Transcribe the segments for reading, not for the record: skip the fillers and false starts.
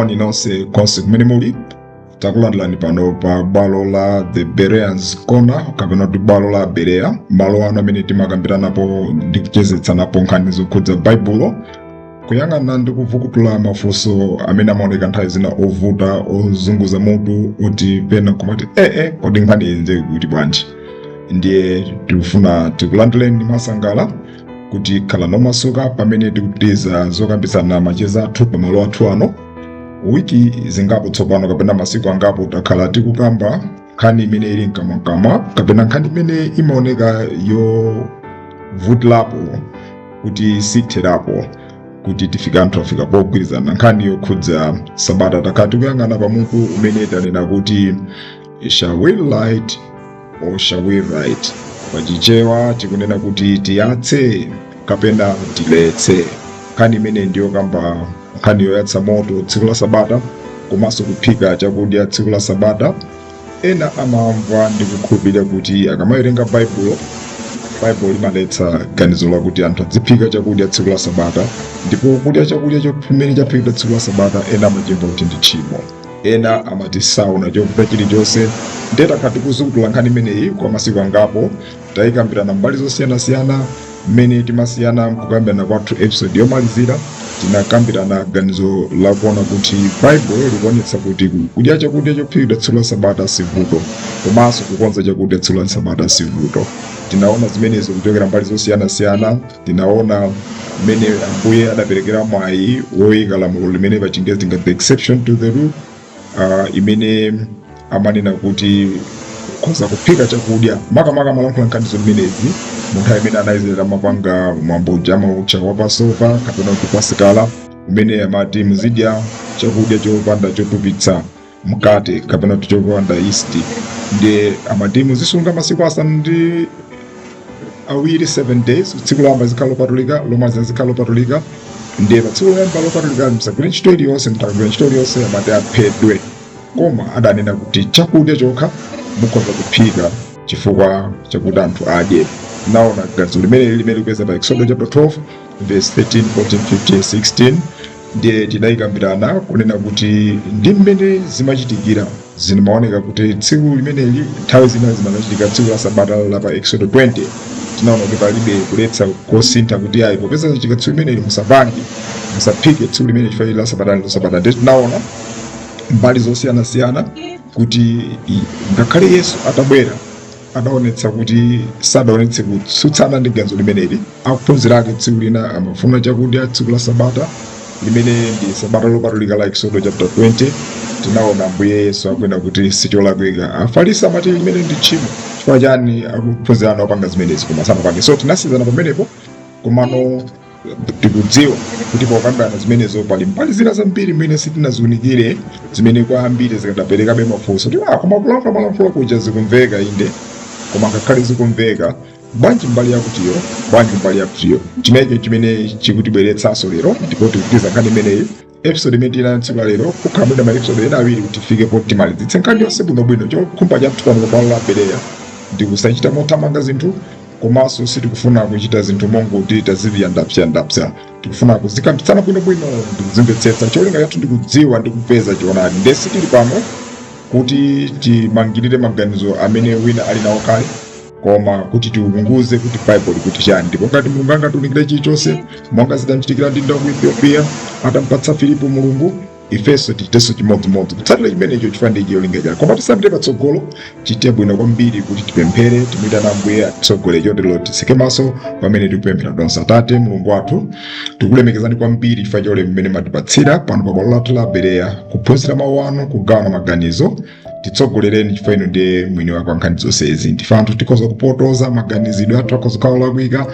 Moni nonse konse kumene muli takulandilani pano pa bwalo la the Bereans Corner kapena kuti bwalo la Berea, malo ano amene timakambiranapo ndi kuchezetsanapo nkhani zokhudza baibulo, kuyang'ana ndi kuvukutula mafunso amene amaoneka nthawi zina ovuta ozunguza mutu oti pena kumati kodi nkhani yenze kuti bwanji. Ndiye tikufuna tikulandireni ndi masangala kuti khala nomasuka pamene tikupitiriza zokambisana macheza athu pamalo athu ano. Wiki zingapo tsopano kapena masiku angapo takhala tikukamba nkhani imene ili mkamwamkamwa kapena nkhani imene imaoneka yovutilapo kuti sitherapo kuti tifike anthu afika pogwirizana. Nkhani yokhudza Sabata takhala tikuyang'ana pamutu umene tanena kuti shall we light or shall we write. Pachichewa tikunena kuti tiyatse kapena tiletse. Nkhani imene ndiyo kamba nkhani yoyatsa moto tsiku la Sabata komanso kuphika chakudya tsiku la Sabata. Ena amamva ndi kukhulupirira kuti akamawerenga baibulo limaletsa ganizo lakuti anthu aziphika chakudya tsiku la Sabata, ndipo kudya chakudya chimene chaphikidwa tsiku la Sabata ena amachimva kuti ndi tchimo. Ena amati sauna chovuta chilichonse. Ndiye takhala tikuzukutula nkhani imeneyi kwa masiku angapo, tayikambirana mbali zosiyanasiyana mmene timasiyana mkukambirana kwathu episode yomalizira. Tinakambirana ganizo lakuona kuti baibulo likuonetsa kuti kudya chakudya chophikidwa tsiku la Sabata sivuto, komanso kukonza chakudya tsiku la Sabata sivuto. Tinaona zimenezo kuchokera mbali zosiyanasiyana. Tinaona mmene Ambuye adaperekera mwayi woyika lamulo limene pachingezi tingati exception to the rule, imene amanena kuti kukonza kuphika chakudya makamaka malankhula nkhanizo limenezi munthu amene anayizera mapanga mwamboja maucha wa Pasova kapena kuti Paskala, umene amati muzidya chakudya chopanda chotupitsa mkate kapena kuti chopanda yeast. Ndiye amati muzisunga masiku asanu ndi awiri 7 days, tsiku loyamba zikhala lopatulika, lomaliza zikhala lopatulika. Ndiye pa tsiku loyamba lopatulika musagwire ntchito iliyonse, mutagwira ntchito iliyonse amati aphedwe. Koma adanena kuti chakudya chokha mukhoza kuphika chifukwa chakuti anthu adye. Naona ganizo limene likupeza pa Eksodo chapter 12 verse 13, 14, 15, 16. Ndiye tidayikambirana kunena kuti ndi mmene zimachitikira zimaoneka kuti tsiku limeneli nthawi zina zimachitika tsiku la Sabata la pa Eksodo 20. Tinaona kuti palibe kuletsa kosintha kuti ayi popeza chitika tsiku limeneli musapange musaphike tsiku limene chifukwa la Sabata ndi Sabata. Ndiye tinaona mbali zosiyanasiyana kuti ngakhale Yesu atabwera adaonetsa kuti sadaonetse kutsutsana ndi ganizo limeneli. Akuphunzira ake tsiku lina amafuna chakudya tsiku la Sabata limene ndi Sabata lopatulika la Eksodo chapter 20. Tinaona Ambuye Yesu akwena kuti sicholakwika. Afarisi amati limene ndi tchimo, chifukwa chani akuphunzirana opanga zimenezi koma sanapange. So tinasizana pamenepo, komano tikudziwa kuti pokambirana zimenezo pali mbali zina zambiri mmene sitinaziunikire zimene kwa ambiri zikadaperekabe mafunso kuti koma kulankhula malankhula kuja zikumveka inde, koma ngakhale zikumveka bwanji mbali yakutiyo bwanji mbali yakutiyo. Chimenecho chimene chikutibweretsanso lero ndipo tikupitiza nkhani imeneyi episode imene tili tsiku la lero. Kukhala mwina maepisode ena awiri kuti tifike poti timalizitse nkhani yonse bwinobwino. Chokhumba chathu pano pa bwalo la Berea ndi kusachita mothamanga zinthu, komanso sitikufuna kuchita zinthu monguti taziviya ndapsa. Tikufuna kuzikambitsana bwinobwino ndi kuzimvetsetsa. Cholinga chathu ndi kudziwa ndi kupeza choonadi. Ndiye sitili pano kuti timangirire maganizo amene wina ali nawo kale, koma kuti tiunguze kuti Bible kuti chani. Ndipo ngati Mulungu angatiunikire chilichonse monga zidachitikira ndi ndawu Ethiopia atampatsa Filipo Mulungu, ifenso tichitenso chimodzimodzi kutsatira chimenecho chifukwa ndi cholinga chake. Koma tisapite patsogolo, chite bwino kwambiri kuti tipemphere, timuyitane Ambuye atitsogolere chotero titseke maso pamene tikupemphera tonse. Atate Mulungu wathu, tikulemekezani kwambiri chifukwa cha ulemu mmene mwatipatsira pano pa bwalo lathu la Berea kuphunzira mawu anu, kugawana maganizo. Titsogolereni chifukwa inu ndiye mwini wa nkhani zonsezi. Ndife anthu tikhoza kupotoza maganizidwe athu akhoza kukhala olakwika,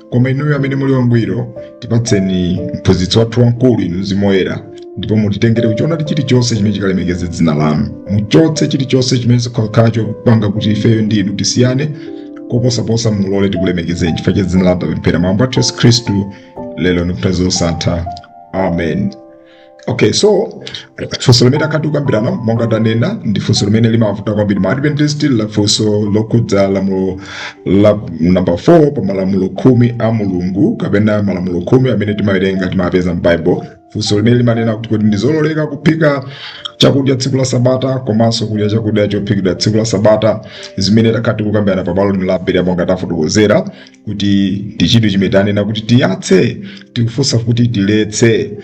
koma inuyo amene muli wangwiro tipatseni mphunzitsi wathu wamkulu, inu Mzimu Woyera, ndipo mutitengere kuchiona chilichonse chimene chikalemekeze dzina lanu. Muchotse chilichonse chimene chikhala chopanga kuti ifeyo ndi inu tisiyane, koposaposa mulole tikulemekezeni chifukwa cha dzina lanu tapemphera mwa Ambuye Yesu Khristu lero ndi nthawi zosatha. Amen. Okay, so funso limene akhatikukambirana monga tanena ndi funso limene limavuta kwambiri ma Adventist, la funso lokhudza lamulo la number 4 pa malamulo 10 a Mulungu kapena malamulo 10 amene timawerenga timapeza m'Bible. funso limene limanena kuti kodi ndizololeka kuphika chakudya tsiku la sabata komanso kudya chakudya chophikidwa tsiku la sabata, zimene takati kukambirana pabwalo la mbiri apo ngati tafotokozera kuti tichinthu chimene tanena kuti tiyatse, tikufunsa kuti tiletse.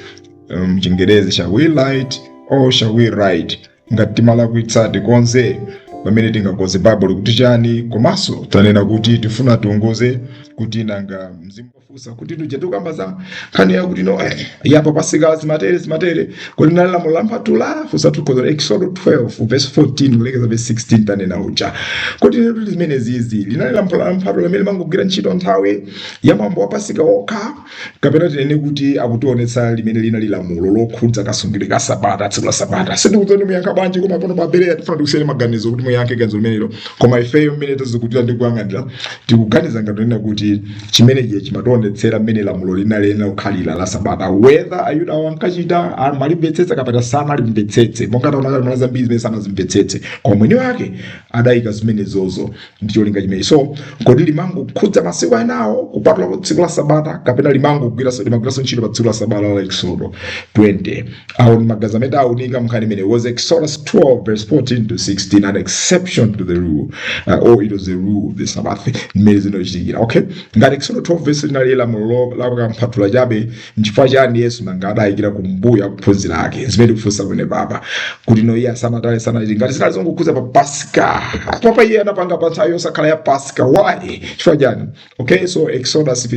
Mchingerezi, shall we light or shall we write? Ngati timalakwitsa tikonze pamene tingakonze Bible kuti chani, komanso tanena kuti tifuna tiunguze kuti nanga mzimu wafunsa kuti tukamba za nkhani yakuti no yapa Paska zimatere kodi nali lamulo la mphatula funsa tukozera Eksodo 12 verse 14 kulekeza verse 16 tanena uja kuti zimene zizi linali lamulo la mphatula limene limangogwira ntchito nthawi ya mwambo wa Paska okha, kapena tinene kuti akutionetsa limene linali lamulo lokhudza kasungidwe ka sabata tsiku la sabata. Sindikudzani muyankha bwanji, koma pano pabereya tifuna tikusiyana maganizo kuti muyankhe ganizo limenelo, koma ifeyo mmene tazikutira ndi kuyang'anira tikuganiza ngati tinena kuti chimenechi chimationetsera mmene lamulo linali kukhalira la sabata, whether ayuda wankachita amalimvetsetsa kapena sanalimvetsetse, monga taona zambiri zimene sanazimvetsetse, koma mwini wake adayika zimene zozo ndi cholinga chimenechi. So kodi limangokhudza masiku anawo kupatula tsiku la sabata kapena limagwiranso ntchito pa tsiku la sabata la Eksodo 20? Awo ni magazi amene awunika mnkhani imene was Exodus 12 verse 14 to 16, an exception to the rule, or it was the rule of the Sabbath mmene zinochitikira. Okay, ngati Exodus 12 verse linali lamulo la mphatula chabe, nchifukwa chani Yesu nanga adayikira kumbuya kuphunzira ake zimene kufunsa kwene baba kuti no iye sanati ngati zinali zongokhudza pa Paska papa iye anapanga pa nthawi yosakhala ya Paska. Why? Chifukwa chani? Okay, so Exodus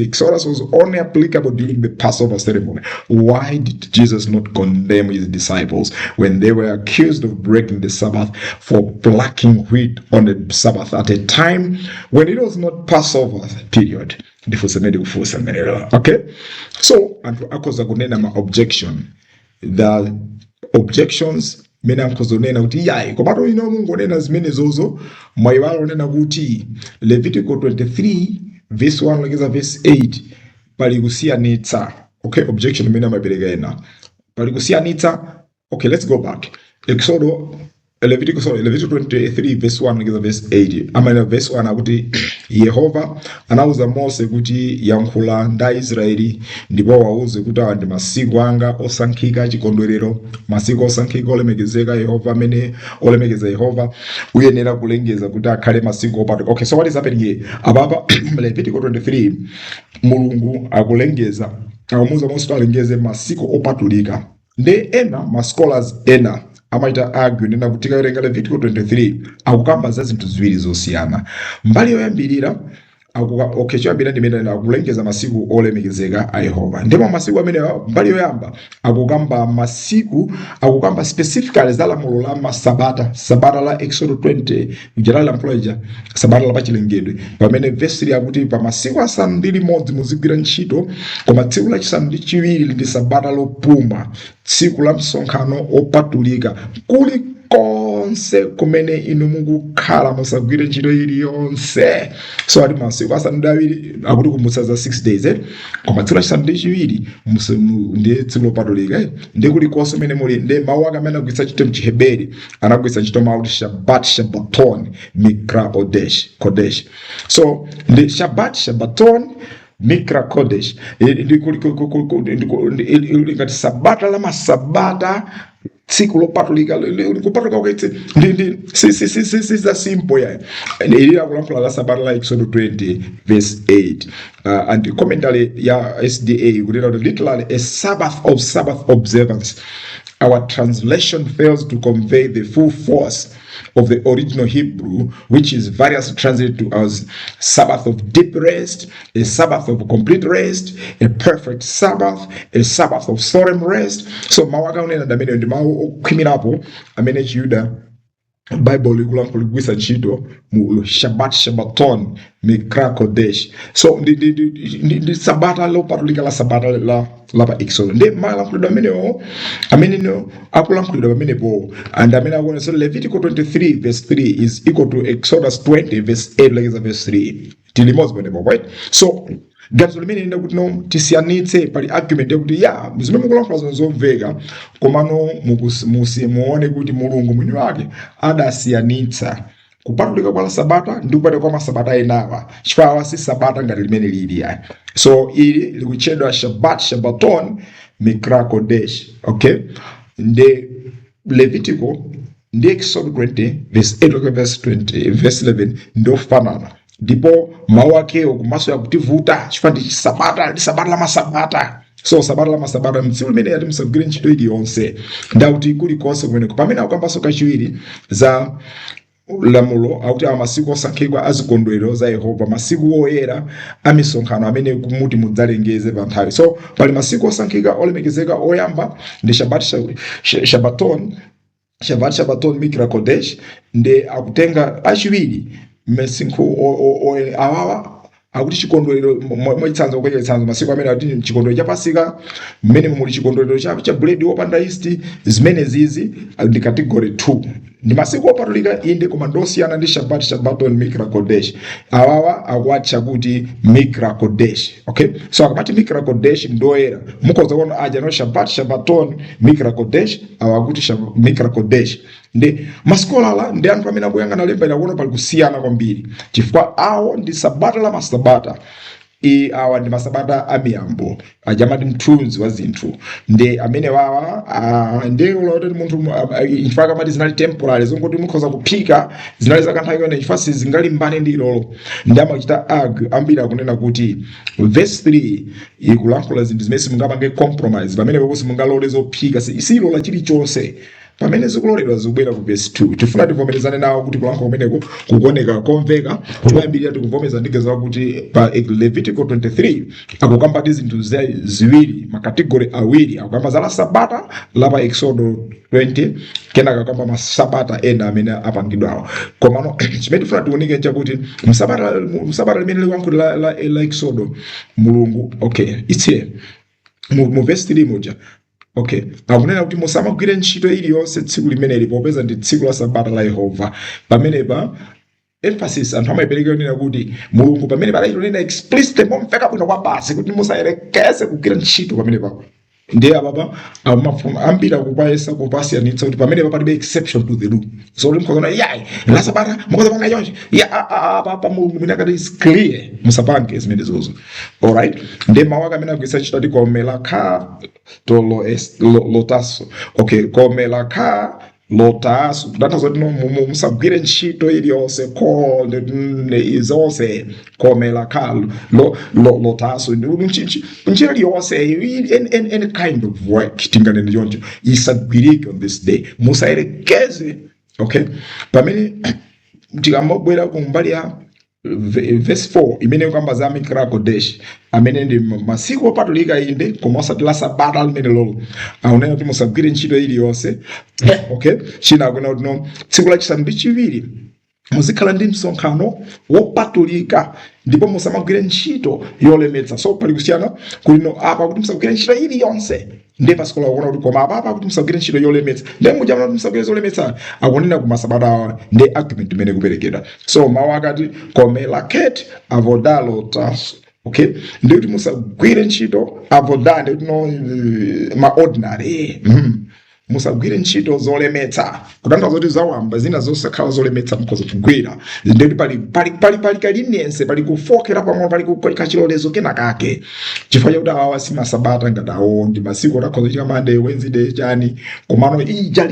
was only applicable during the Passover ceremony. Why did Jesus not condemn his disciples when they were accused of breaking the Sabbath for plucking wheat on the Sabbath at a time when it was not Passover period? Okay, so akoza kunena ma objection, the objections mene amkhozonena kuti yayi komato ino mungonena zimene zozo mwayiwala onena kuti Leviticus 23 verse 1 lekeza verse 8 pali kusiyanitsa. Okay, objection mene amapereka ena pali kusiyanitsa. Okay, let's go back. Leviticus 23 verse 1 lekeza verse 8 amene verse 1 akuti Yehova anauza Mose kuti yankhula nda Israeli ndipo wauze kuti awa ndi masiku anga osankhika chikondwerero, masiku osankhika olemekezeka Yehova, amene olemekeza Yehova uyenera kulengeza kuti akhale masiku opatulika. Okay, so what is happening here? Ababa Leviticus 23 Mulungu akulengeza akamuza Mose kuti alengeze masiku opatulika. Ndi ena scholars ena amaita argue nena kuti tikawerenga Leviticus 23 akukamba za zinthu ziwiri zosiyana. Mbali yoyambirira okay, choyambira ndimene akulengeza masiku olemekezeka a Yehova, ndipo masiku amene mbali yoyamba akukamba masiku, akukamba specifically za lamulo la sabata la Exodus 20 kujalala mploja sabata la pachilengedwe, pamene verse 3 akuti pa masiku asanu ndi limodzi muzigwira ntchito, koma tsiku lachisanu ndi chiwiri ndi sabata lopuma, tsiku la msonkhano opatulika konse kumene inu mukukhala musagwire ntchito iliyonse. So ati masiku asanu ndi awiri akuti kumbutsa za 6 days, koma tsiku lachisanu ndi chiwiri ndiye tsiku lopatulika. Ndi kulikonse kumene muli, ndi mawu ake amene agwiritsa ntchito mchiheberi anagwiritsa ntchito mawu kuti Shabbaton Mikra Kodesh. So ndi Shabbaton Mikra Kodesh ngati sabata la masabata, tsiku lopatulika kupatulika kwake ndi si simple ya ili akulankhula la sabata la Exodus 20 verse 8 and commentary ya SDA kunena kuti literally a Sabbath observance. Our translation fails to convey the full force of the original Hebrew, which is variously translated to as Sabbath of deep rest, a Sabbath of complete rest, a perfect Sabbath, a Sabbath of solemn rest. So mawaka unena damene ndi mawu okhwimirapo amene Chiyuda Bible ikulankhulisa ntchito mu Shabbaton Mikra Kodesh. So ndi sabata lopatulika la sabata la pa Exodo. Ndi malankhulidwe amene no akulankhulidwa pamenepo, and amene akuona. So Leviticus 23 verse 3 is equal to Exodus 20 verse 8 lekeza verse 3 tilimodzi pamenepo, right? So ganizo limene lina kuti no tisiyanitse, pali argument yakuti ya zimene mukulankhula zomveka, komano muone kuti Mulungu mwini wake adasiyanitsa kupatulika kwa sabata ndi kupatulika kwa masabata enawa, chifukwa si sabata ngati limene lili ya. So ili likutchedwa Shabbaton mikra kodesh. Okay, the Levitical, the Exodo 20 verse 8 verse 20 verse 11 ndo fanana ndipo mawu ake okumaso yakutivuta chifukwa ndi sabata la masabata. So sabata la masabata mtsiku limene yati musagwire ntchito iliyonse ndauti kulikonse kumeneko pamene akambanso kachiwiri za lamulo akuti amasiku osankhidwa azikondwerero za Yehova, masiku oyera amisonkhano amene kumuti mudzalengeze pa nthawi. So pali masiku osankhika olemekezeka oyamba ndi Shabbaton mikra kodesh ndi akutenga achiwiri masiku awawa akuti chikondwerero mwachitsanzo kwa chitsanzo masiku amene ati chikondwerero cha Pasika mmene muli chikondwerero cha bread wopanda yeast zimene zizi ndi category 2 ndi masiku opatulika inde koma ndosiyana ndi Shabbaton mikra kodesh. Awawa akuatcha kuti mikra kodesh. Okay, so akamati mikra kodesh ndoyera mukhoza kuona aja no Shabbaton mikra kodesh awakuti mikra kodesh. Ndi maskolala ndi anthu amene akuyang'ana lemba ilakuona pali kusiyana kwambiri chifukwa awo ndi sabata la masabata. Awa ndi masabata amiyambo ajamati mthunzi wa zinthu ndi amene wawa ndi uloteti munthu chifukwa kamati zinali temporary zongoti mukhoza kuphika zinali zakanthawi yone chifukwa sizingalimbane ndi ilolo ndi amachita ambiri akunena kuti verse 3 ikulankhula zinthu zimene simungapange compromise pamene papo simungalole zophika silola chilichonse pamene zikuloledwa zikubwera ku verse 2 tifuna tivomerezane nawo kuti kulankhula kumeneko kukuoneka komveka choyambirira tikuvomeza ndigeza kuti pa Levitical 23 akukamba ndi zinthu ziwiri makategori awiri akukamba za la sabata la pa Eksodo 20 kenaka akukamba masabata ena amene apangidwawo komano chimene tifuna tioneke chakuti msabata limene likuyankhula la Eksodo Mulungu okay it's here mu verse 3 moja. Okay, akunena kuti musamagwire ntchito iliyonse tsiku limene popeza ndi tsiku la sabata la Yehova. Pamenepa emphasis anthu amayipereka yonena kuti Mulungu pamene palayilonena explicit momveka bwino kwa basi kuti musayerekeze kugwira ntchito pamenepa. Ndiye ababa amafuna ambira kupayesa kupasiyanitsa kuti pamene palibe exception to the rule. So limkhona yayi la sabata mukoza panga yonje ya papa Mulungu mwina kati is clear musapange zimene zozo. All right, ndiye mawaka amene akuyisa ntchito ati komela kha to lotaso. Okay, komela kha lotaso data zoti no musagwire ntchito iliyonse izonse komela kha lotaso ntchito iliyonse any kind of work tinganene yonje isagwirike on this day musayerekeze. Okay, pamene tikamabwera kumbali ya verse 4 imene kwamba za mikra kodesh amene ndi masiku opatulika inde koma osati la sabata limene lolo aunena kuti musagwire ntchito iliyonse. Okay, china akuna kuti no tsiku lachisanu ndi chiwiri muzikhala ndi msonkhano wopatulika ndipo musamagwire ntchito yolemetsa. So pali kusiyana kulino apa kuti musagwire ntchito iliyonse ndi pasikola kuona kuti koma apa kuti musagwire ntchito yolemetsa ndi mujamana kuti musagwire zolemetsa akunena ku masabata ndi argument imene kuperekedwa. So mawu akati komela ket avodalo tas. Okay, ndi kuti musagwire ntchito avodane kuti no ma ordinary musagwire ntchito zolemetsa kutanthauza kuti zawamba zina zosakhala zolemetsa mukhoza kugwira ndi pali kalinense pali kufokera pamwe pali kachilolezo kenakake chifukwa chakuti awa si masabata ngati awo ndi masiku otakhoza chika Monday Wednesday chani komano lija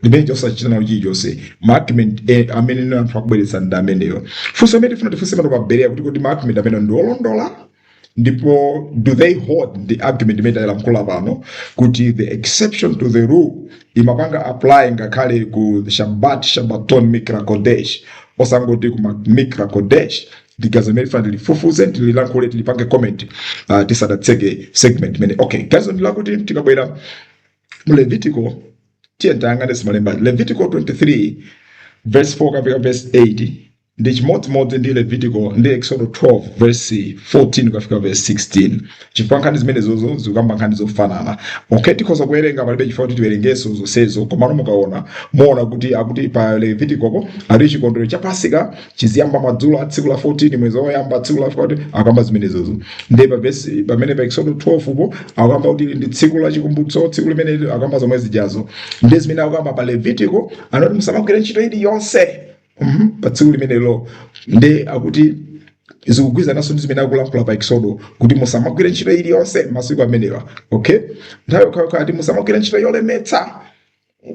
limene chosachita nawo chilichonse markment amene anthu akubweretsa ndi ameneyo. Funso amene tifuna tifunse pano pa Berea kuti markment amene ndi olondola ndipo do they hold the argument made la mkola pano kuti the exception to the rule imapanga apply ngakhale ku Shabbaton mikra kodesh osangoti ku mikra kodesh digazameli fandili fufuze ndililankhule tilipange comment tisadatseke segment mene. Okay, gazo ndilakuti tikabwera mu Levitical tiyentanga simalemba Levitical 23 verse 4 kapika verse 8 ndi chimodzimodzi ndi Levitical ndi Exodo 12 verse 14 kufika verse 16 chifukwa nkhani zimene zozo zikamba nkhani zofanana. Okay, tikhoza kuwerenga palibe chifukwa kuti tiwerengeso zonsezo komano muona kuti akuti pa Levitical ali chikondwerero cha Pasika chiziyamba madzulo a tsiku la 14 mwezi woyamba tsiku la 14 akamba zimene zozo ndi pa verse pamene pa Exodo 12 po akamba kuti ndi tsiku la Chikumbutso tsiku limene akamba zomwe zijazo ndi zimene akamba pa Levitical anoti musamagwire ntchito iliyonse pa tsiku limene lo ndi akuti zikugwirizana naso ndi zimene akulankhula pa Eksodo kuti musamagwire ntchito iliyonse masiku amenewa. Okay, nthawi kati musamagwire ntchito yolemetsa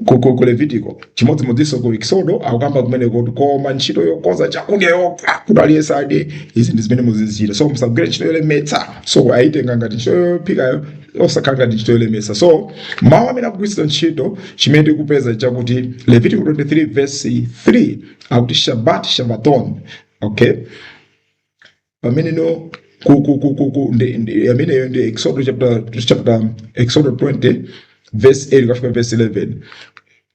ku Levitiko chimodzimodzinso ku Eksodo akukamba kumene kuti koma ntchito yokonza chakudya yokha kuti aliyense adye. Izi ndi zimene muzizichita, so musagwire ntchito yolemetsa. So ayitenga ngati ntchito yophikayo osakhala ngati ntchito yolemetsa. So mawu amene akugwiritsa ntchito chimene tikupeza chakuti Levitiko 23 verse 3 akuti Shabbaton. Okay, pamene no amene ndi Eksodo chapter Eksodo 20 verse 8 kufika verse 11.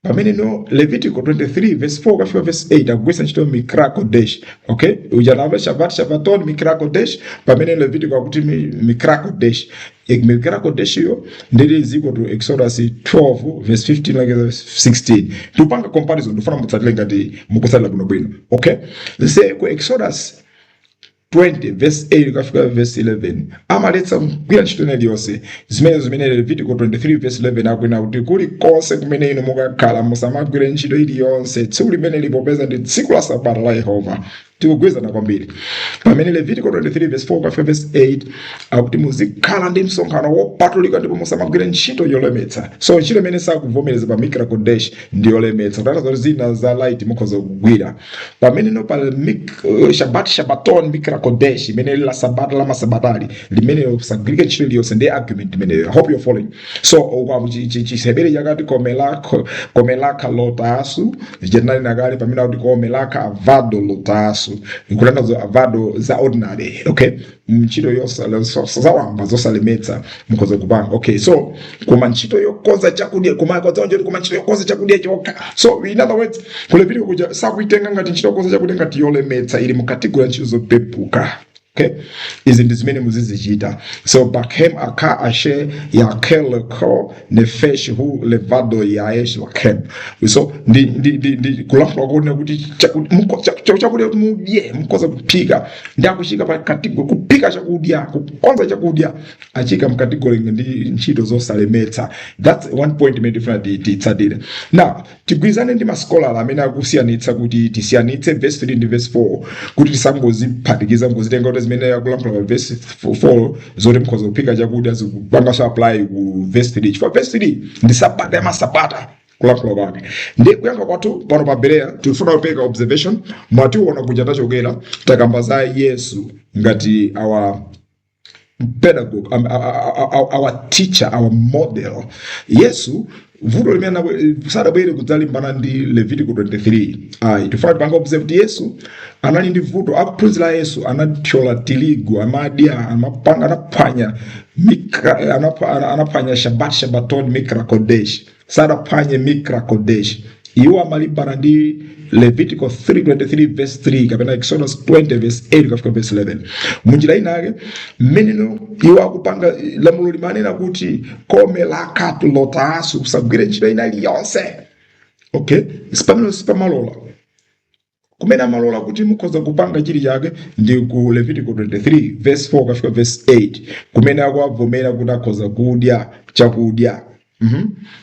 Pamene no Levitiko 23 verse 4 kufika verse 8 akugwiritsa ntchito Mikra Kodesh. Okay, ujanava Shabbaton Mikra Kodesh. Pamene Levitiko akuti Mikra Kodesh. Mikra Kodesh yo ndiri ziko to Exodus 12 verse 15 like 16. Tupanga comparison ndifuna mutsatile ngati mukutsatila bwino. Okay, let's say ku Exodus 20 verse 8 kufika verse 11 amaletsa kugwira ntchito iliyonse zimene Levitiko 23 verse 11 akwena kuti kuli konse kumene inu mukakhala musamagwire ntchito iliyonse tsiku limene lipopeza ndi tsiku la Sabata la Yehova. Tikugwirizana kwambiri. Pamene Levitiko 23 verse 4 kufika verse 8 akuti muzikhala ndi msonkhano wopatulika ndipo musamagwire ntchito yolemetsa. So ntchito imene sakuvomereza pa Mikra Kodesh ndi yolemetsa. Tatazo zina za light mukhoza kugwira. Pamene no pa Shabbaton Mikra Kodesh imene la Sabata la masabatali limene usagwirike ntchito iliyonse ndi argument imene. I hope you're following. So chisebere yakati komelaka lotasu jenali nakali pamene akuti komelaka avado lotasu nkulanazo avado za ordinary. Okay, ntchito zawamba zosalemetsa mukhoza kupanga. Okay, so koma ntchito yokonza chakudya koma ntchito yokonza chakudya chokha. So in other words Levitiko kuja sakuitenga ngati ntchito yokonza chakudya ngati yolemetsa ili mukategori ntchito zopepuka. Okay, izi ndi zimene muzizichita. So Bakhem aka ashe yakel ko nefesh hu levado yaesh Bakhem. So ndi kulankhula kuona kuti chakudya mudye mukoza kuphika ndi akuchika pa kategori kuphika chakudya kukonza chakudya achika mkategori ndi ntchito zosalemetsa. That's one point made different titsatire. Now tigwizane ndi maskola amene akusiyanitsa kuti tisiyanitse verse 3 ndi verse 4 kuti tisangoziphatikiza ngozitenga zimene yakulankhula pa verse 4 zoti mukhoza kuphika chakudya zikupanga so apply ku verse 3. For verse 3 ndi Sabata ya masabata kulankhula kwake. Ndi kuyankha kwathu pano pa Berea tifuna kupeka observation mwationa kuja tachokera takamba za Yesu ngati our pedagogue, our teacher, our model. Yesu vuto limene sadabwere kudzalimbana ndi Levitiko 23. Tifuna tipanga observe kuti Yesu anali ndi vuto akuphunzira. Yesu anathyola tirigu amadya anaphwanya Shabbaton Mikra Kodesh. Sadaphwanye Mikra Kodesh. Iwo amalimbana ndi Levitiko 3:23 verse 3 kapena Exodus 20 verse 8 kufika verse 11. Munjira inake meneno iwo akupanga lamulo limanena kuti komelaka lotasu kusagwire ntchito ina iliyonse. Okay, sipamalola kumene amalola kuti mukhoza kupanga chili chake ndi ku Levitiko 23 verse 4 kufika verse 8 kumene akuavomera kuti akhoza kudya chakudya.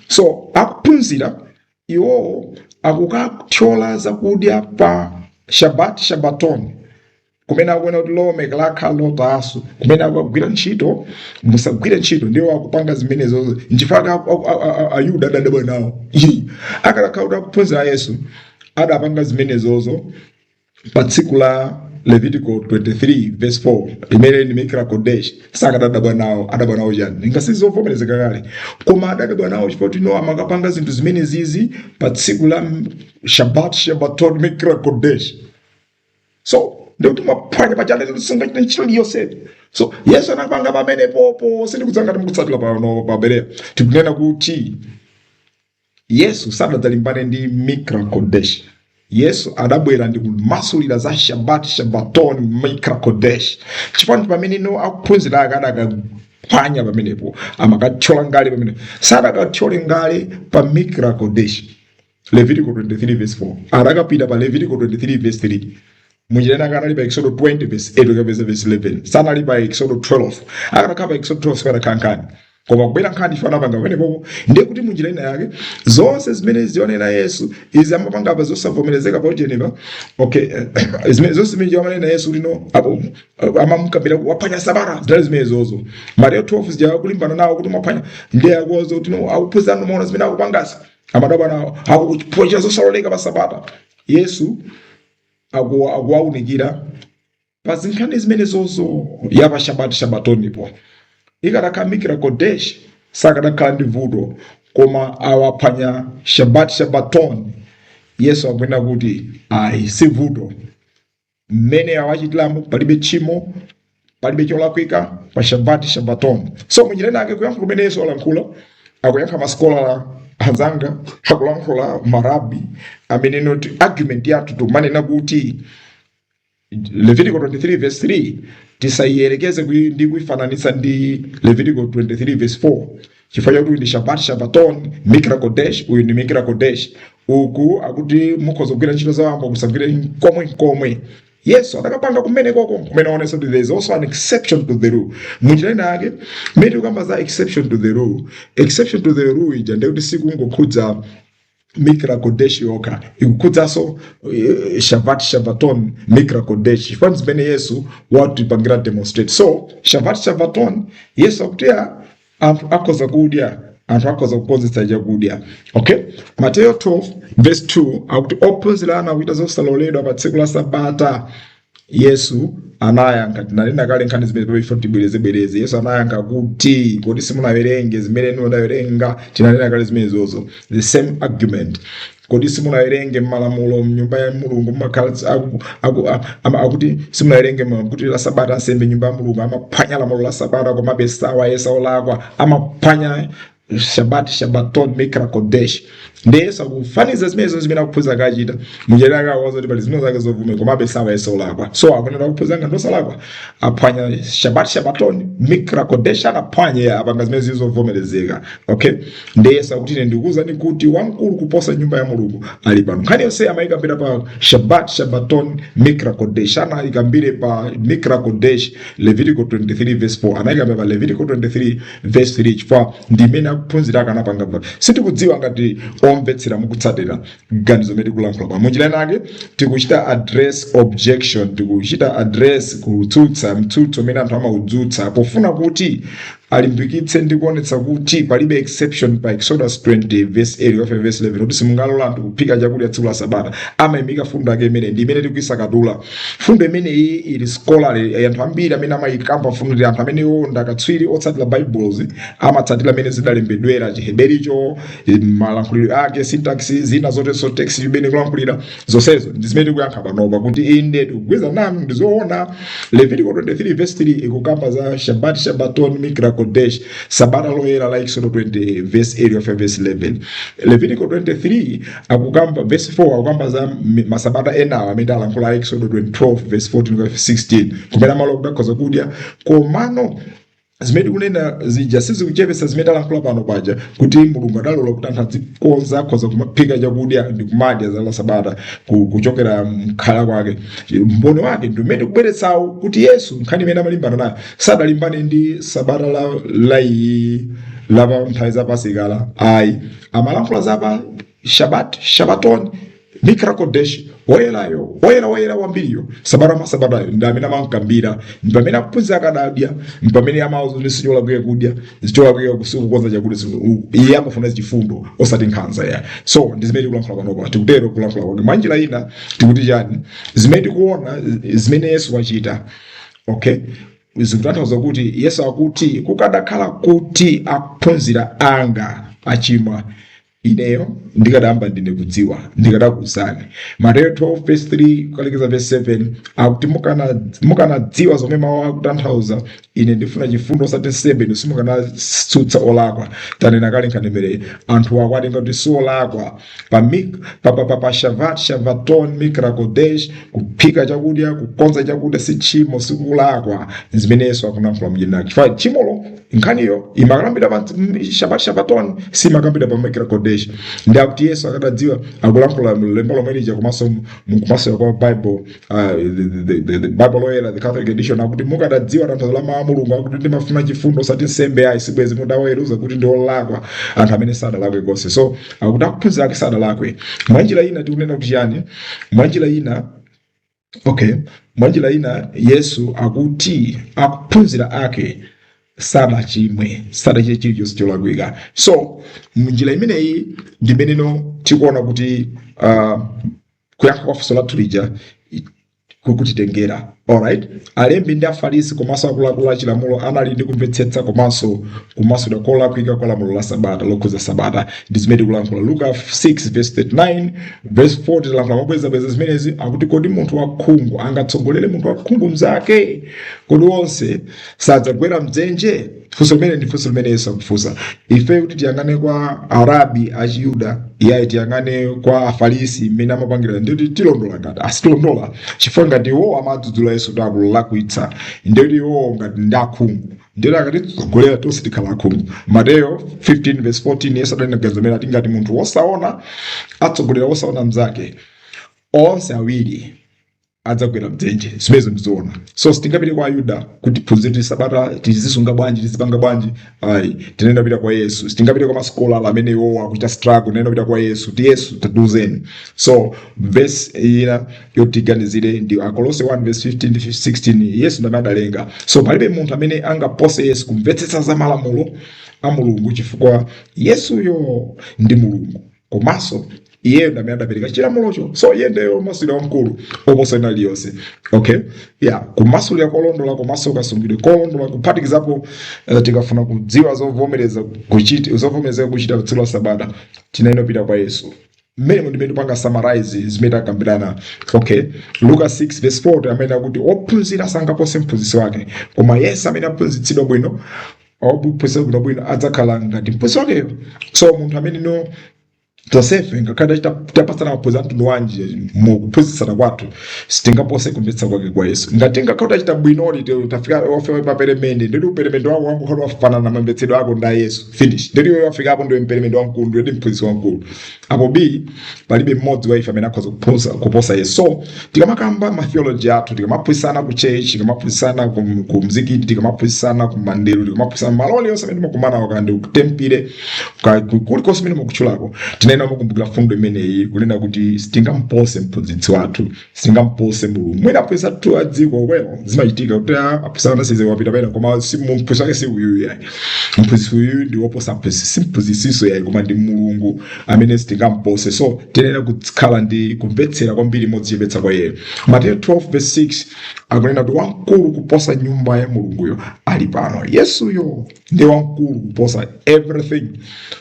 So akuphunzira iwo akukathyola zakudya pa Shabbaton kumene akuona kuti lomekelaka lotasu kumene akugwira ntchito musagwire ntchito ndiwo akupanga zimenezo nchifaka Ayuda adadabwa nawo. Akalakhala kuti akuphunzira Yesu adapanga zimenezozo pa tsiku la Levitiko 23 verse 4 imene ni Mikra Kodesh. Sakadadabwa nawo chani ingasizovomerezeka kale koma adadabwa nawo chifukwa kuti amakapanga zinthu zimene zizi pa tsiku la Shabbaton Mikra Kodesh. So ndikuti maphwanya pachale kusungachita ntchito iliyonse. So Yesu anapanga pamene popo sindikudzanga timukutsatira pano pa Berea tikunena kuti Yesu sadadzalimbane ndi Mikra Kodesh. Yesu adabwera ndi kumasulira za Shabbaton Mikra Kodesh. Chifukwa pamene no akuphunzira akadaphwanya pamenepo amakathyola ngale pamene sadakathyola ngale pa Mikra Kodesh. Levitiko 23 verse 4 adakapita pa Levitiko 23 verse 3. Munjira kanali pa Exodo 20 verse 8 kapeza verse 11. Sanali pa Exodo 12 akakhala pa Exodo 12 kana kankani. koma kubwera nkhani ife anapanga pamenepopo ndiye kuti munjira ina yake zonse zimene zionera Yesu izi amapanga apa zosavomerezeka pa Geneva. Okay, zimene zonse zimene zionera Yesu lino apo amamukambira waphwanya Sabata zidali zimene zozo. Mateyu 12 zija kulimbana nawo kuti mwaphwanya ndiye akuoza kuti no akuphunzana maona zimene akupangasa amadabwa nawo akuphwanya zosaloleka pa Sabata. Yesu akuwaunikira pa zinkhani zimene zozo yapa shabatonipo ikadakhamikira Kodesh sakadakhala ndi vuto, koma awaphwanya shabaton Yesu akwena kuti ayi si vuto mmene awachitilamu palibe tchimo palibe cholakwika pa shabaton. So munjira nake kuyankhula kumene Yesu alankhula akuyankha masikola anzanga akulankhula marabi amene noti argument yathu tumanena kuti Levitical 23 verse 3 tisayiyerekeze ndi kuifananitsa ndi Levitical 23 verse 4 chifukwa kuti ndi shabaton mikra kodesh, uyu ndi mikra kodesh uku akuti mukhoza kugwira ntchito zawambo kusagwire komwe. Yesu atakapanga kumene koko kumene aonesa kuti there is also an exception to the rule. Munjira inake mene ukamba za exception to the rule ija ndi kuti sikungokhudza mikra kodesh yoka ikukhudzaso shabaton mikra kodesh fans zimene Yesu watipangira demonstrate. So shabaton Yesu akuti anthu akhoza kudya, anthu akhoza kukonzetsa chakudya. Okay, Mateyu 12 verse 2 akuti ophunzirana akuita zosaloledwa pa tsiku la Sabata. Yesu anayankha tinanena kale nkhani zimene paifo tibwereze. Yesu anayankha kuti kodi simunawerenge zimene munawerenga, tinanena kale zimene zozo the same argument. Kodi simunawerenge m'Malamulo m'Nyumba ya Mulungu makhala akuti simunawerenge kuti la Sabata ansembe Nyumba ya Mulungu amaphwanya lamulo la Sabata komabe sawayesa olakwa amaphwanya shabaton mikra kodesh. Ndesa kufaniza zimezo zimene akuphunza kachita munjira akawaza kuti pali zimene zake zovume komabe sawayesa olakwa. So akunena kuphunza ndosalakwa aphwanya shabaton mikra kodesh anaphwanya apanga zimene zizovomerezeka. Okay, ndesa kuti ine ndikuwuzani kuti wamkulu kuposa Nyumba ya Mulungu ali pano. Nkhani yonse amayikambira pa shabaton mikra kodesh, anayikambire pa mikra kodesh Levitical 23 verse 4 anayikambira pa Levitical 23 verse 3 chifukwa ndimene kuphunzira kanapanga pa sitikudziwa ngati omvetsera mukutsatira ganizo meti kulankhula pa munjira nake tikuchita address objection, tikuchita address kutsutsa mtsutso mene anthu amaudzutsa pofuna kuti alimbikitse ndi kuonetsa kuti palibe exception pa Exodus 20 verse 8 of verse 11 kuti simungalola anthu kuphika chakudya tsiku la Sabata. Amayimika fundo yake imene ndi imene tikuyisakatula. Fundo imene iyi ili scholarly, anthu ambiri amene amayikamba fundo ndi anthu amene ndakatswiri otsatira Bibles amatsatira amene zidalembedwera chihebericho malankhuliro ake syntax zina zotenso text imene kulankhulira zonsezo ndi zimene tikuyankha panopa kuti inde tikugwiza nanu ndizoona. Levitical 23 verse 3 ikukamba za shabaton mikra kodesh Sabata loyera la Eksodo 20 verse 8 of verse 11. Levitical 23 akukamba verse 4 akukamba za masabata enawa amene alankhula Eksodo 12 verse 14 to 16 kumene malo kudakhoza kudya komano zimene kunena zija sizikuchepesa zimene alankhula pano paja kuti Mulungu adalola kuti anthu adzikonza akhoza kumaphika chakudya ndi kumadya za la Sabata kuchokera mkhala kwake. Mboni wake ndi umene kubweretsawo kuti Yesu nkhani imene amalimbana nayo sadalimbane ndi Sabata lapa nthawi za Pasikala ayi amalankhula zapa shabaton mikra kodesh oyera wambiriyo Sabata masabata ndi amene amankambira ndi pamene akuphunzira akadadya ndi pamene amauza ndi sicholakwika kudya sicholakwika kukonza chakudya iye amafuna chifundo osati nkhanza ya. So ndi zimene tikulankhula panopa tikutero kulankhula kwake mwanjira ina tikuti chani zimene tikuona zimene Yesu wachita. Okay, zikutanthauza kuti Yesu akuti kukadakhala kuti akuphunzira anga achimwa ineyo ndikadamba ndine kudziwa ndikadakuwuzani. Mateyu 12 verse 3 kalekeza verse 7 akuti mukanadziwa zomwe mawu akutanthauza ine ndifuna chifundo osati nsembe inu simukanatsutsa olakwa. Tanena kale nkhani anthu akwati ngati si olakwa pa shabaton mikra kodesh kuphika chakudya kukonza chakudya si tchimo sikulakwa zimene Yesu akulankhula mjinaki chifukwa tchimolo nkhaniyo imakalambira pa shabaton simakambira pa mikra kodesh foundation. Ndakuti Yesu akadadziwa akulankhula lemba lomwe komanso mukumaso kwa Bible, the Bible loyera, the Catholic edition, akuti mukadadziwa tanthauzo la mawu a Mulungu akuti ndimafuna chifundo osati nsembe ayi sibwezi mudaweruza kuti ndi olakwa anthu amene sadalakwe konse. So akuti akuphunzira ake sadalakwe. Mwanjira ina tikunena kuti yani, mwanjira ina Yesu akuti akuphunzira ake sadachimwe sadachite chilichonse cholakwika. So munjira imeneyi ndimeneno tikuona kuti kuyankha kwa funso lathu lija kukutitengera. Alright, alembi ndi afarisi komanso akuluakulu a chilamulo anali ndi kumvetsetsa komanso kumasulira kolakwika kwa lamulo la Sabata lokhuza Sabata. Ndi zimene tikulankhula Luka 6:39 verse 40 tilankhula mabwezabweza zimenezi akuti kodi munthu wakhungu angatsogolere munthu wakhungu mnzake? Kodi onse sadzagwera mdzenje? Funso limene ndi funso limene Yesu akufunsa. Ife kuti tiyang'ane kwa Arabi a Chiyuda, iye tiyang'ane kwa afarisi mmene amapangira ndikuti tilondola ngati asitilondola chifukwa ngati iwo amadzudzula Yesu takulakwitsa ndikuti iwo ngati ndi akhungu ndikuti akati tsogolera tonse tikhala akhungu. Mateyo 15:14 Yesu adanena gazamera ati ngati munthu wosaona atsogolera wosaona mnzake, onse awiri adzagwera mdzenje. Zimenezo ndizoona. So sitingapite kwa Ayuda kuti phunzire Sabata tizisunga bwanji tizipanga bwanji, ayi tinenda pita kwa Yesu. Sitingapite kwa masikola amene iwo akuita struggle, tinenda pita kwa Yesu. Yesu tatuzeni. So verse ina yotiganizire ndi Akolose 1:15-16 Yesu ndamene adalenga. So palibe munthu amene angapose Yesu kumvetsetsa za malamulo a Mulungu chifukwa Yesuyo ndi Mulungu komanso iye ndamene adapereka chilamulocho. So iye ndiye masulira wamkulu oposa ina liyonse. Okay, yeah, kumasulira kolondola komanso kasungidwe kolondola kuphatikizapo tikafuna kudziwa zovomereza kuchita tsiku la Sabata tinayenda pita kwa Yesu. Mmene ndimene tipanga summarize zimene takambirana. Okay, Luka 6:4 amene akuti ophunzira sangapose mphunzitsi wake, koma Yesu amene aphunzitsidwa bwino ophunzitsidwa bwino adzakhala ngati mphunzitsi wakeyo. So munthu amene no Josefe ngakhale tapasana maphunziro anthu wanje mukuphunzitsana kwathu sitingapose kumvetsa kwake kwa Yesu. Ngati ngakhale tachita bwinoli tafika ofewe papelemende ndi upelemende wako wamukhala wafanana na mamvetsedwe ako nda Yesu finish. Ndi wewe wafika hapo ndio upelemende wamkulu ndio mphunzitsi wamkulu. Apo B palibe mmodzi wa ife amene akhoza kuposa Yesu. So tikamakamba ma theology athu tikamaphunzitsana ku church, tikamaphunzitsana ku mzikiti, tikamaphunzitsana ku mandelo, tikamaphunzitsana maloli yonse amene mukumana wakandi kutempire kuli kosi mene mukutchulako. Tinena mukumbukira fundo imeneyi kunena kuti sitingampose mphunzitsi wathu, sitingampose Mulungu. Mwina aphunzitsa tu adziko well zimachitika kuti aphunzitsa anasize wapita pena koma si mphunzitsi wake si uyu yayi. Mphunzitsi uyu ndi woposa mphunzitsiso yayi koma ndi Mulungu amene sitingampose. So tinena kukhala ndi kumvetsera kwambiri modzichepetsa kwa iye. Mateyo 12:6 akunena kuti wamkulu kuposa nyumba ya Mulunguyo ali pano. Yesuyo ndi wamkulu kuposa everything.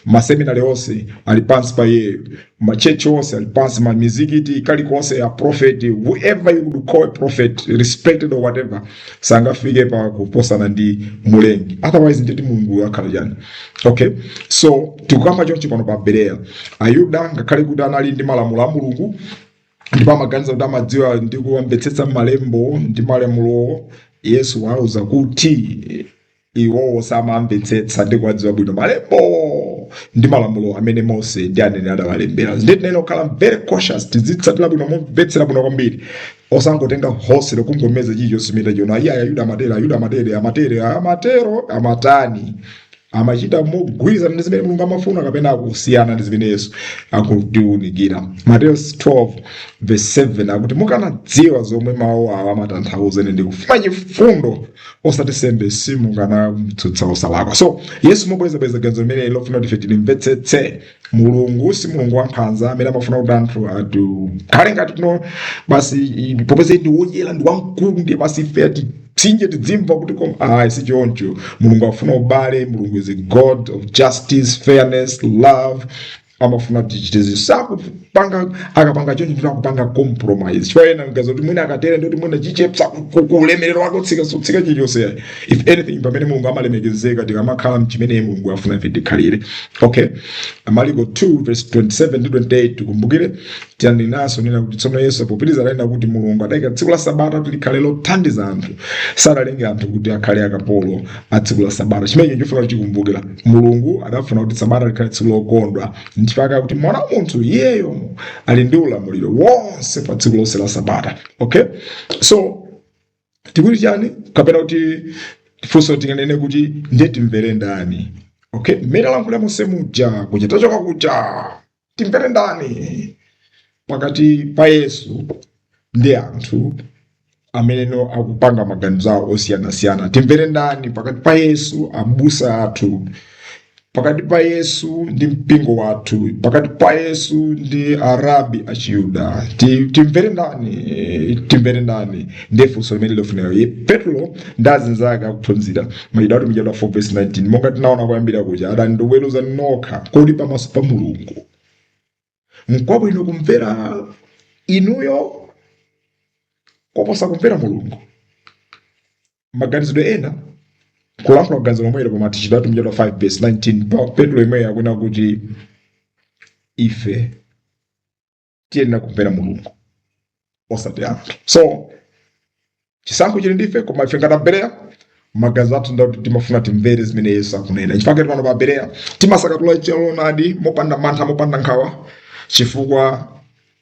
Maseminari onse ali pansi pa iye, machechi onse ali pansi, mamizikiti kalikonse a prophet, whoever you would call a prophet, respected or whatever, sangafike pa kuposana ndi mulengi. Otherwise nditi Mulungu akhala jani. Okay, so tikukamba chonchi pano pa Berea. Ayuda ngakhale kuti anali ndi malamulo a Mulungu ndipo amaganiza kuti amadziwa ndi kumvetsetsa malembo ndi malamulo, Yesu wauza kuti iwo samamvetsetsa ndi kudziwa bwino malembo ndi malamulo amene Mose ndi anene adawalembera. Nditi neno khala very cautious tizitsatira bwino momvetsera bwino kwambiri osangotenga hosi lokungomeza chilichonse chimene chona iya Ayuda amatero amatani amachita mogwirizana ndi zimene Mulungu amafuna kapena akusiyana ndi zimene Yesu akutiunikira. Mateyo 12:7 akuti mukanadziwa zomwe mawu awa amatanthauza ndi kufuna chifundo osati nsembe simukanamtsutsa osalakwa. So Yesu mobwezabweza ganzo limene lofuna kuti timvetsetse Mulungu si Mulungu wankhanza amene amafuna kuti anthu kale ngati tino basi popeze ndi wodyera ndi wamkulu ndi basi ife tinje tidzimva kuti si choncho. Mulungu afuna ubale. Mulungu is a God of justice, fairness, love. Amafuna tichite zisapo akapanga choncho ndi kupanga compromise. Chifukwa ena ngazo kuti mwina akatere ndi kuti mwina chichepsa kulemerero wako tsika chilichonse. If anything pamene Mulungu amalemekezeka tikamakhala mchimene Mulungu afuna ife tikhalire. Okay, Maliko 2:27-28 tikumbukire tiyaninaso nena kuti tsono Yesu apopiriza alenda kuti Mulungu adayika tsiku la Sabata kuti likhale lothandiza anthu, sadalenge anthu kuti akhale akapolo a tsiku la Sabata. Chimene chifuna chikumbukira Mulungu adafuna kuti Sabata likhale tsiku lokondwa nchifukwa kuti mwana wa munthu iyeyo ali ndi ulamuliro wonse pa tsiku lonse la sabata. Okay, so tikuti chani kapena kuti funso tinganene kuti ndiye timvere ndani. Okay, mmene alankhula Mose muja kuja tachoka kuja timvere ndani pakati pa Yesu ndi anthu ameneno akupanga maganizo awo osiyanasiyana. Timvere ndani pakati pa Yesu abusa athu, pakati pa Yesu ndi mpingo wathu, pakati pa Yesu ndi arabi achiyuda. Timvere ndani ndiye funso limene lilofunayo. Petro ndazinzake akuphunzira mayidatu mijadwa 4 verse 19 monga tinaona kuyambira kuja adani ndiweruza nokha kodi pamaso pa Mulungu. N'kwabwino kumvera inuyo koposa kumvera Mulungu. Maganizidwe ena kulankhula kuganiza lomwelo koma tichidatu mijadwa 5 verse 19 Petro imwe yakuna kuti ife tiyenera kumvera Mulungu osati anthu. So chisankho chili ndife koma ife ngati Abereya maganizo athu ndauti timafuna timvere zimene Yesu akunena. Chifukwa pano pa Abereya timasakatula choonadi mopanda mantha mopanda nkhawa, chifukwa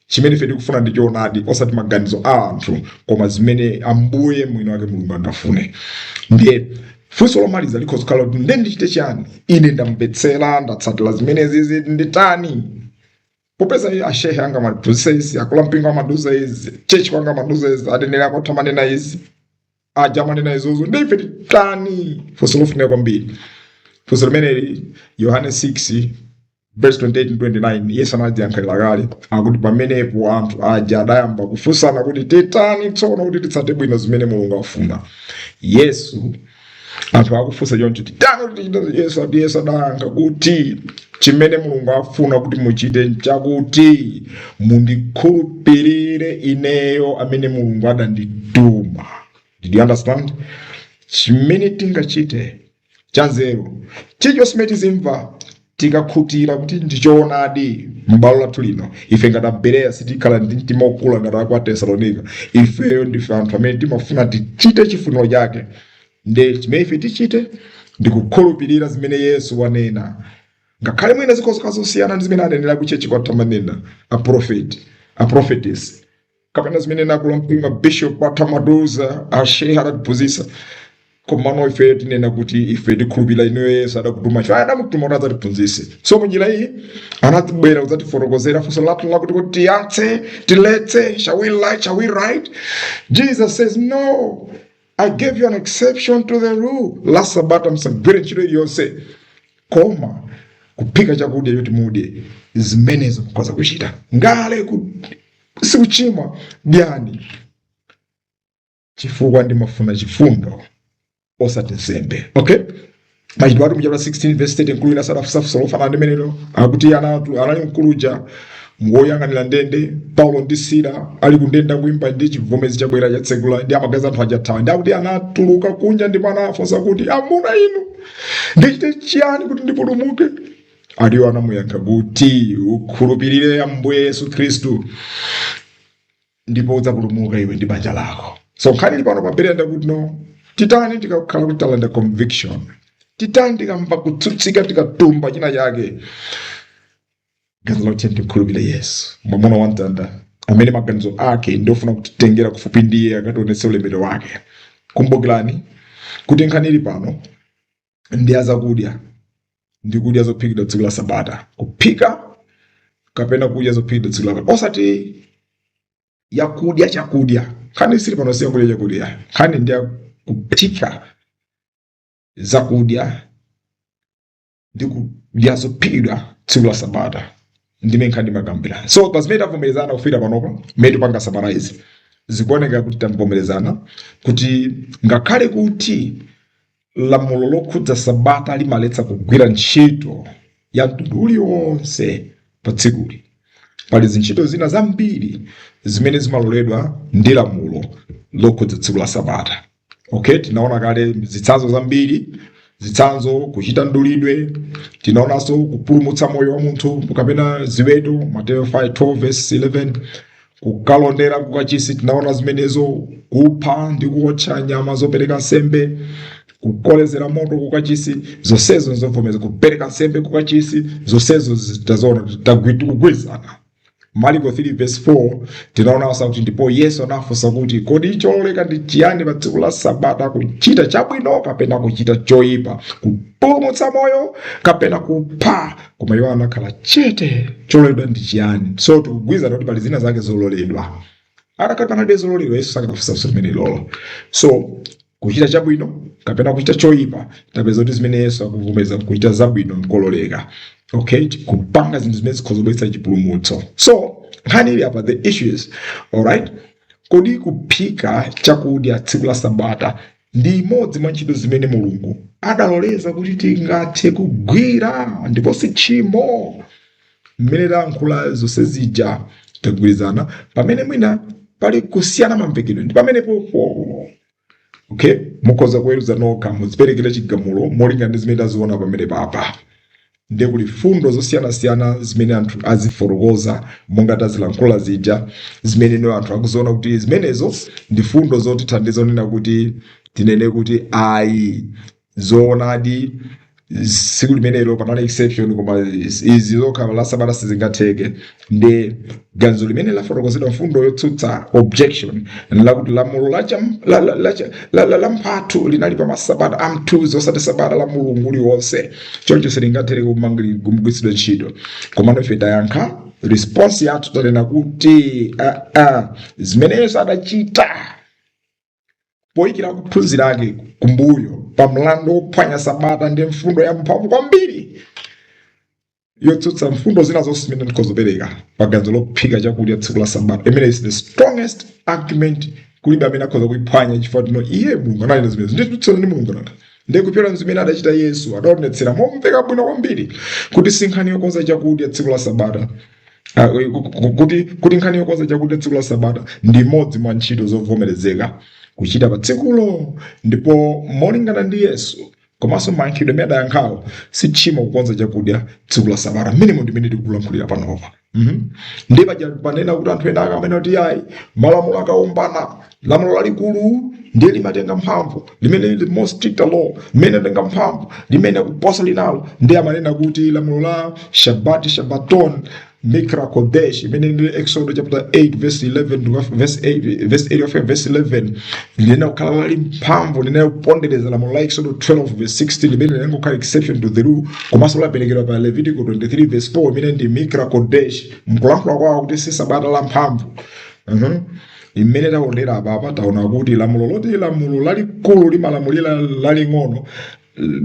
chimene ife tikufuna ndi choonadi osati maganizo a anthu koma zimene Ambuye mwini wake Mulungu angafune. Ndiye funso lomaliza likhoza kukhala kuti nde ndichite chani? Ine ndamvetsera ndatsatira zimenezi nditani? Popeza ashehe anga maliphunzitsa izi, akulampingo amaduza izi, chechi kwanga amaduza izi, atenera akotha manena izi, aja manena izozo, ndi ife titani? Funso lofunika kwambiri. Funso limene Yohane 6 verse 28 and 29 Yesu anadziyankhira kale akuti pamenepo anthu aja adayamba kufunsana kuti titani tsono kuti titsate bwino zimene Mulungu afuna. Yesu anthu akufunsa choncho titani kuti tichite. Yesu adayankha kuti chimene Mulungu afuna kuti muchite chakuti mundikhulupirire ineyo amene Mulungu adandituma. Did you understand? Chimene tingachite chanzeru chilichonse chimene tizimva tikakhutira kuti ndichoonadi m'bwalo lathu lino, ife ngati Abereya sitikhala ndi mtima wokula ngati aku Tesalonika. Ifeyo ndife anthu amene timafuna tichite chifuniro chake. Ndi chimene ife tichite ndikukhulupirira zimene Yesu wanena, ngakhale mwina zikhoza zosiyana ndi zimene anenera ku chechi kwathu manena a prophetess kapena zimene nakulampinga bishop atamaduza ashehe adatiphunzitsa. Koma ife tinena kuti ife tikhulupirira ineyo Yesu adakutuma cho adamutuma kuti adzatiphunzitse. So munjira iyi anatibwera kudzatifotokozera funso lathu lakuti kuti Tiyatse, Tiletse, shall we lie, shall we write? Jesus says no, I gave you an exception to the rule. Last Sabata msagwire ntchito iliyonse koma kuphika chakudya yoti mudye zimenezo mukhoza kuchita. Ngale sikuchimwa dyani chifukwa ndimafuna chifundo osati nsembe. Okay, machitidwe athu mchapter 16 verse 30 nkulu inasafuso lofanana ndi menelo akuti anali mkuluja ngoyang'anira ndende Paulo ndi Sila ali kundenda kuimba ndi chivomezi chabwera chatsegula ndi amagazi anthu ajathawa ndi akuti anatuluka kunja ndipo anafunsa kuti amuna inu ndichite chiyani kuti ndipulumuke? Aliwo anamuyankha kuti ukhulupirire Ambuye Yesu Khristu ndipo udzapulumuka iwe ndi banja lako. So nkhani ili pano pa Abereya ndakuti no, titani tikakhala kuti talanda conviction, titani tikamva kutsutsika tikatumba china chake, ganizalo kuti tikhulupirire Yesu mwamuna wa mndandanda amene maganizo ake ndiofuna kutitengera kufupi ndiye akationetse ulemerero wake. Kumbukirani kuti nkhani ili pano ndi azakudya, ndi kudya zophikidwa tsiku la Sabata, kuphika kapena kudya zophikidwa tsiku la osati yakudya chakudya. Nkhani sili pano siya kudya chakudya, nkhani ndi kuphika zakudya ndi kudya zophikidwa tsiku la Sabata ndime nkhani makambira. So pazimene tavomerezana kufika panopo mmene tipanga Sabata izi zikuoneka kuti tavomerezana kuti ngakhale kuti lamulo lokhudza Sabata limaletsa kugwira ntchito ya mtundu uliwonse pa tsikuli, pali zintchito zina zambiri zimene zimaloledwa ndi lamulo lokhudza tsiku la Sabata. Okay, tinaona kale zitsanzo zambiri, zitsanzo kuchita mdulidwe, tinaonanso kupulumutsa moyo wa munthu kapena ziweto Mateyo 5:12 verse 11, kukalondera kukachisi tinaona zimenezo, kupha ndi kuotcha nyama zopereka nsembe, kukolezera moto kukachisi zonsezo nzovomeza kupereka nsembe kukachisi zonsezo zitazoona kugwirizana. Marko 3 verse 4 tinaona kuti ndipo Yesu anafunsa kuti kodi chololeka ndi chiyani pa tsiku la Sabata, kuchita chabwino kapena kuchita choyipa, kupulumutsa moyo kapena kupha? Koma iwo anakhala chete. Chololedwa ndi chiyani? So tikugwirizana kuti pali zina zake zololedwa. Atakati panalibe zololedwa, Yesu sakanafunsa zimene lolo. So kuchita chabwino kapena kuchita choyipa, tapeza kuti zimene Yesu akuvomeza kuchita zabwino nkololeka. Okay, kupanga zinthu zimene zikhozobweretsa chipulumutso. So nkhani ili apa the issues. Alright, kodi kuphika chakudya tsiku la Sabata ndi imodzi mwa ntchito zimene Mulungu adaloleza kuti tingathe kugwira, ndipo si tchimo. Mmene lankhula zonse zija tagwirizana, pamene mwina pali kusiyana mamvekedwe ndi pamene popo. Okay, mukhoza kuweruza nokha muziperekera chigamulo molinga ndi zimene taziona pamene papa. Ndi kuli fundo zosiyana-siyana zimene anthu azifotokoza monga tazilankhula zija, zimene anthu akuziona kuti zimenezo ndi fundo zotithandiza kunena kuti tinene kuti ayi zoonadi tsiku limenelo panali exception, koma izi zokha la Sabata sizingatheke. Ndi ganizo limene lafotokozedwa mfundo yotsutsa objection lakuti lamulo la mphathu linali pa masabata amthuzi osati Sabata la Mulungu uliwonse, choncho silingatheke kumugwiritsidwa ntchito. Komano ife tayankha response yathu tanena kuti zimenezo adachita poyikira kuphunzira ake kumbuyo pa mlandu wophwanya Sabata ndi mfundo ya mphamvu kwambiri yotsutsa mfundo zina zonse zimene ndikozopereka pa ganizo lophika chakudya tsiku la Sabata. Imene is the strongest argument kulibe amene akhoza kuyiphwanya, chifukwa iye Mulungu anali zimene nditsutsana ndi Mulungu nanga. Ndi kupyola zimene adachita Yesu adaonetsera momveka bwino kwambiri kuti si nkhani yokonza chakudya tsiku la Sabata. Kuti nkhani yokonza chakudya tsiku la Sabata ndi imodzi mwa ntchito zovomerezeka kuchita pa tsikulo, ndipo molingana ndi Yesu komanso mankhidwe amene adayankhawo si tchimo kukonza chakudya tsiku la Sabata. Minimum ndimene tikulankhulira panopa. Ndi panena kuti anthu ena akamena kuti ayi malamulo akaombana, lamulo lalikulu ndiye limatenga mphamvu, limene the most strict law limene tenga mphamvu limene kuposa linalo, ndi amanena kuti lamulo la Shabbaton Mikra Kodesh, imene ndi Eksodo chapter 8 verse 11 verse 8 verse 11 lina kukhala lali mphamvu lina kupondereza lamulo la Eksodo 12 verse 16 limene lina kukhala exception to the rule, komanso laperekedwa pa Leviticus 23 verse 4 imene ndi Mikra Kodesh, mkulankhula kwawo kuti si Sabata la mphamvu. Imene taonera apa taona kuti lamulo lalikulu limalamulira laling'ono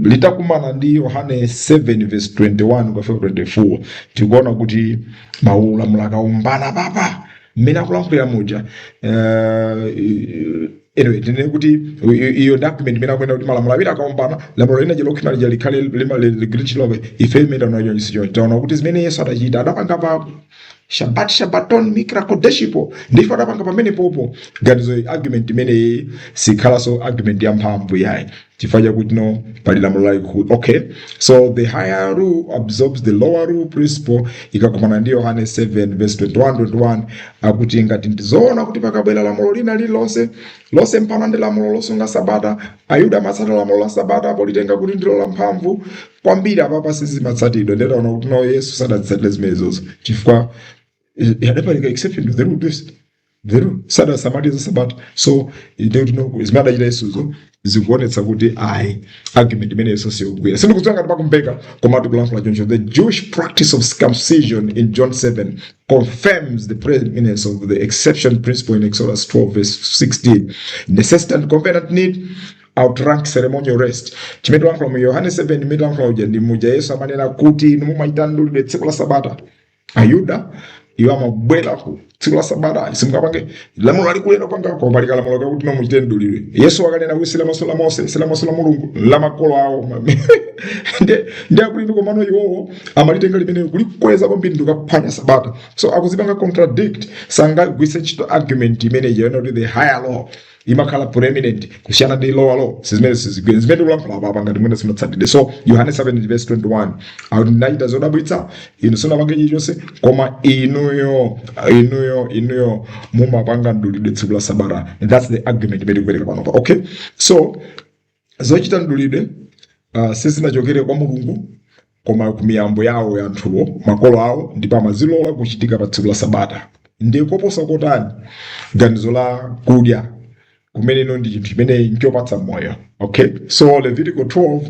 litakumana ndi Yohane 7 verse 21 kwa 24 tikuona kuti malamulo akaombana papa mmene akulankhulira muja. Anyway, tinene kuti iyo document imene akuenda kuti malamulo awiri akaombana, lamulo lina Lokha likhale ligrichilobe ife imene anayo taona kuti zimene Yesu adachita adapanga pa Shabbaton Mikra Kodeshipo ndife adapanga pamene popo. Ganizo argument imene sikhalanso argument ya mphamvu yayi, chifukwa kuti no pali lamulo lalikulu. Okay, so the higher rule absorbs the lower rule principle. Ikakumana ndi Yohane 7 verse 21 akuti ngati ndizoona kuti pakabwera lamulo lina lilonse mpana ndi lamulo losunga Sabata, Ayuda amatsata lamulo la Sabata apo litenga kuti ndilo la mphamvu kwambiri apapa sizimatsatidwa. Ndetaona kuti no Yesu sadatsatire zimenezozo chifukwa yadapalika exception to the rule this. The rule sada samadiza Sabata. So ide kuti no zimada chita Yesuzo zikuonetsa kuti argument imene Yesu siyogwira. Sindikudziwa ngati pakumpeka koma tikulankhula choncho. The Jewish practice of circumcision in John 7 confirms the preeminence of the exception principle in Exodus 12 verse 16. Necessity covenant need outrank ceremonial rest. Chimene lankhula mu Yohane 7 imene lankhula uja ndi muja Yesu amanena kuti mumayitandulire tsiku la Sabata. Ayuda iwo amabwera ku tsiku la Sabata simungapange lamulo likulenda panga ko palika lamulo kakuti muchitendulire. Yesu akanena kuti silamaso la Mose silamaso la Mulungu la makolo awo ndi akuti komano iwowo amalitenga limene kulikweza kwambiri ndikaphwanya Sabata. So akuzipanga contradict sangagwise ntchito argument imene yona kuti the higher law imakhala preeminent kusiyana ndi lower law. Zimene ulankhula apa ngati mwina simutsatide. So Yohane 7 verse 21 akuti zodabwitsa inu simunapange chilichonse koma inuyo mumapanga mdulidwe tsiku la Sabata. And that's the argument imene ikupereka panopa. Okay, so zochita mdulidwe sizinachokere kwa Mulungu koma kumiyambo yawo ya anthuwo makolo awo ndipo amazilola kuchitika pa tsiku la Sabata. Ndiye koposa kotani ganizo la kudya kumene ndi chinthu chimene nchopatsa moyo. Okay, so Leviticus 12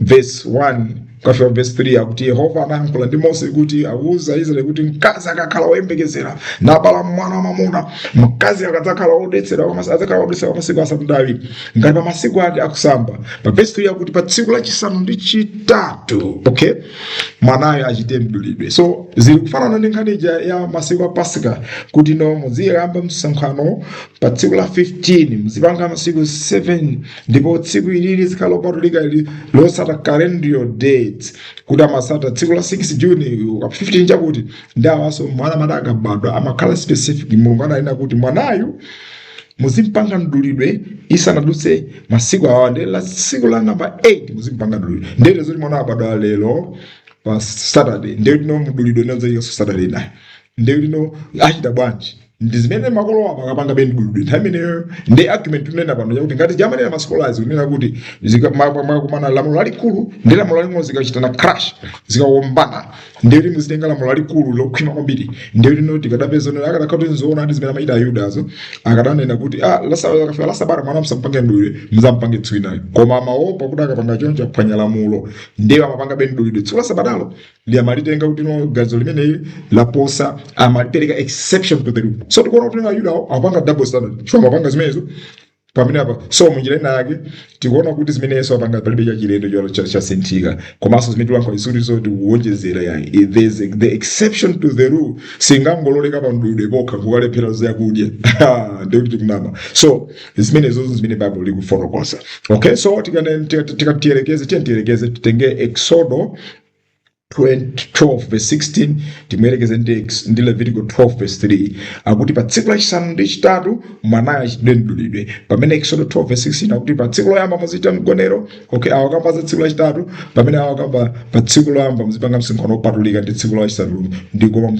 verse 1 kufika verse 3 akuti Yehova anayankhula ndi Mose kuti awuza Israeli kuti mkazi akakhala woyembekezera nabala mwana wamamuna, mkazi akadzakhala wodetsedwa kwa masiku asanu ndi awiri ngati pa masiku ake akusamba. Pa verse 3 akuti pa tsiku lachisanu ndi chitatu, okay, mwanayo achite mdulidwe. So zili kufanana ndi nkhani ya masiku a Paska kuti no muziyamba msonkhano pa tsiku la 15 muzipanga masiku 7 ndipo tsiku ilili zikhala lopatulika losata calendar dates kuti amasata tsiku la 6 June 15 chakuti ndawaso mwana mata akabadwa amakhala specific. Mulungu ananena kuti mwanayu muzimpanga mdulidwe isanadutse masiku awa ndi la tsiku la number 8 muzimpanga mdulidwe. Ndere zoti mwana abadwa lero pa Saturday ndio no mdulidwe nazo yeso Saturday nayo ndio no achita bwanji ndi zimene makolo aba akapanga ben mdulidwe nthawimeneyo ndi argument tunena pano yakuti ngati jamani ya mascholazi unena kuti zikamana lamulo lalikulu ndi lamulo limodzi zikachitana crash zikawombana ndio kuti muzitenga lamulo lalikulu lokhwima kwambiri ndio kuti no tikadapeza no akadakati nzoona ndi zimene amaita ayudazo akadanena kuti akafika la Sabata mwana msampange mdulidwe muzampange tsiku inayo koma maopa kuti akapanga choncho aphwanya lamulo ndio amapanga ben mdulidwe tsiku la Sabatalo liamalitenga kuti no gazo limene laposa amalipereka exception to the rule. So tikuona kuti ayuda apanga double standard choma apanga zimenezo pamene apa. So munjira ina yake tikuona kuti zimene Yesu apanga palibe cha chilendo cha sentika komanso zimene tilankhula isurizo tiwonjezera yani there's the exception to the rule singangololeka pa mdulidwe pokha kukalephera zakudya ndio kuti kunama. So zimene zozo zimene Bible likufotokoza. Okay, so tikatielekeze tutenge Eksodo 12 verse 16 timwerekeze ndi Leviticus 12 verse 3 akuti pa tsiku lachisanu ndi chitatu mwanayo achitidwe mdulidwe. Pamene Eksodo 12 verse 16 akuti pa tsiku loyamba muzita mgonero. Okay, awakamba za tsiku lachitatu pamene awakamba pa tsiku loyamba muzipanga msonkhano opatulika ndi tsiku lachisanu ndi koma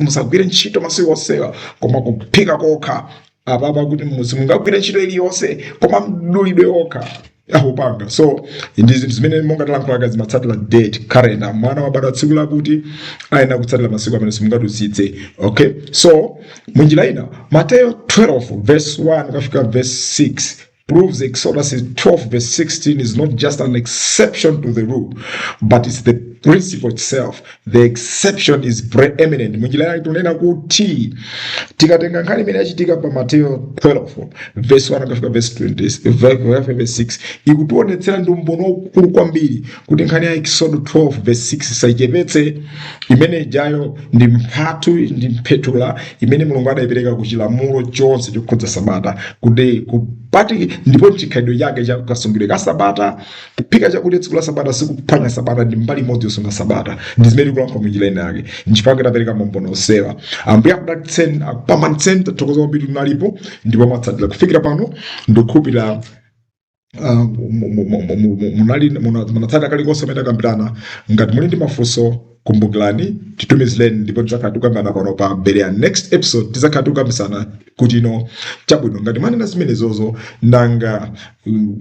musagwire ntchito masiku onsewa koma kuphika kokha apapa kuti mungagwire ntchito iliyonse koma mdulidwe okha ahupanga. So ndizi zimene monga talankhula zimatsatira date calendar mwana wabadwa tsiku lakuti aina kutsatira masiku amene simungadutsitse. Okay, so munjira ina Matthew 12 verse 1 kufika verse 6 proves Exodus 12 verse 16 is not just an exception to the rule but it's the principle itself. The exception is preeminent. Munjira tunena kuti tikatenga nkhani imene yachitika pa Matthew 12 verse 1 kufika verse 20 verse 6 ikutionetsera ndi umboni waukulu kwambiri kuti nkhani ya Exodus 12 verse 6 saichepetse imene jayo ndi mphatu ndi mphetula imene Mulungu adayipereka kuchilamulo chonse chokhudza Sabata kuti kupati ndipo chikhalidwe chake cha kasungidwe ka Sabata kuphika chakudya tsiku la Sabata sikuphwanya Sabata ndi mbali imodzi yosunga Sabata ndi zimene tikulankhula munjira inayi nchifukwa tapereka maumboni osewa. Ambuye akudalitseni akupamanitseni tathokoza kwambiri munalipo ndipo mwatsatira kufikira pano ndikukhulupirira munatsata kalikonse amene akambirana. Ngati muli ndi mafunso kumbukirani titumizireni ndipo tidzakhala tikukambirana pano pa Berea next episode tidzakhala tikukambirana kuti ino chabwino ngati manena zimenezozo nanga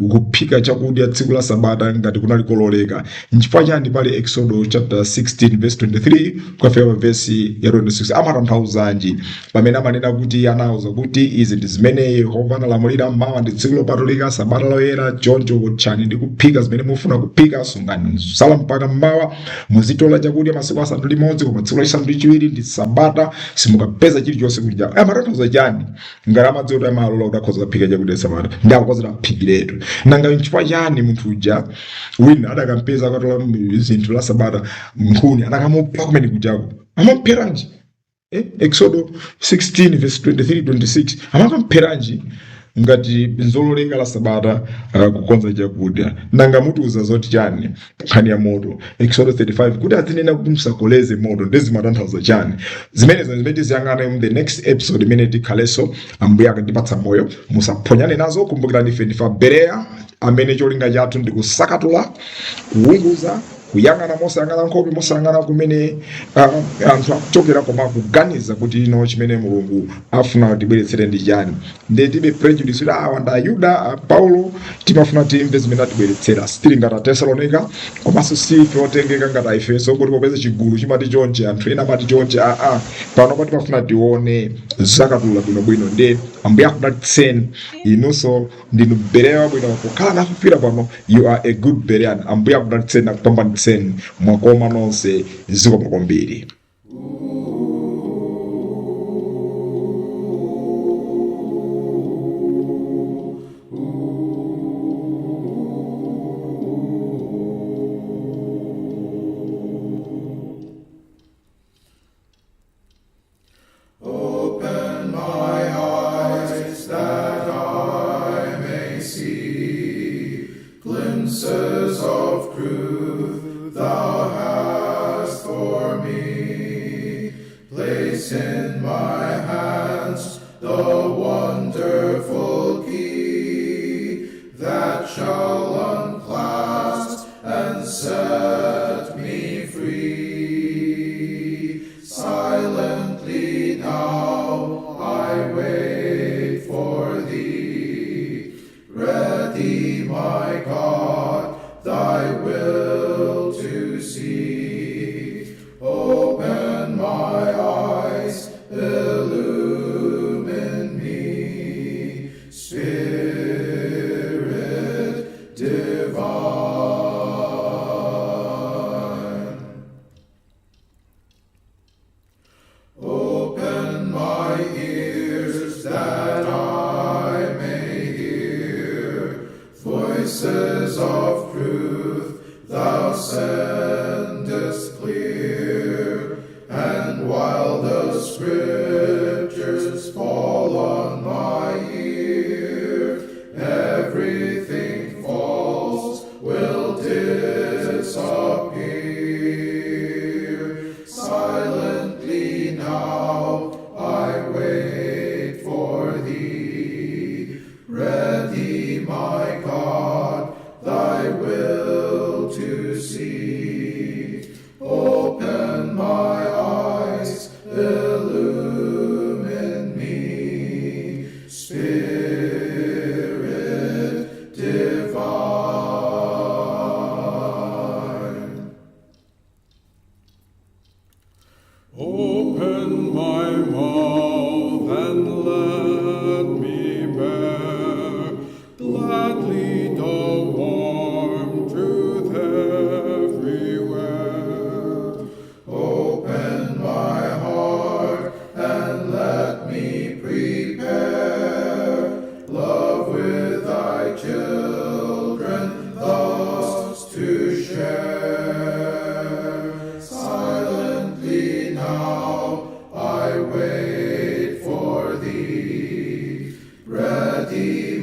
kuphika chakudya tsiku la Sabata ngati kunali kololeka nchifukwa chani pali Exodo chapter 16 verse 23 kufika verse ya 26 amatanthauzanji pamene amanena kuti anauza kuti izi ndi zimene Yehova analamulira mmawa ndi tsiku lopatulika Sabata loyera choncho kutchani ndi kuphika zimene mufuna kuphika sungani sala mpaka mmawa muzitola chakudya masiku asanu ndi limodzi koma tsiku lachisanu ndi chiwiri ndi Sabata simukapeza chilichonse kudya. Amatanthauza chani ngati amadziwa kuti amalola kuti akhoza kuphika chakudya Sabata ndi akhoza kuphikiratu nanga nchifukwa chani munthu uja wina adakampeza akatola zinthu la Sabata Nkhani anakamupha kumene kudyako amamupheranji. Exodo 16 verse 23 26 amakamupheranji ngati nzololeka la Sabata kukonza chakudya nanga mutiuza zoti chani nkhani ya moto. Exodo 35 kuti atinena kuti musakoleze moto ndezi matanthauza chani zimene tiziyang'ana mu the next episode imene tikhaleso Ambuye akatipatsa moyo musaphonyane nazo. Kumbukirani ife ndifa Berea amene cholinga chathu ndi kusakatula kuunguza kuyang'ana mosayang'ana nkhope, mosayang'ana kumene anthu akuchokera, koma kuganiza kuti ino chimene Mulungu afuna kutibweretsere ndi chani. Nde tibe prejudice kuti awa ndi Ayuda, Paulo timafuna timve zimene atibweretsera, sitili ngati Atesalonika, komanso sife otengeka ngati Aefeso kuti popeza chigulu chimati chonche, anthu ena amati chonche. Pano pati pafuna tione zakatula bwinobwino. Nde Ambuye akudalitseni inunso ndinu bereya wabwino, kukhala nafufira pano, you are a good berean. Ambuye akudalitseni akupambanitseni mwakoma nonse, zikomo kwambiri.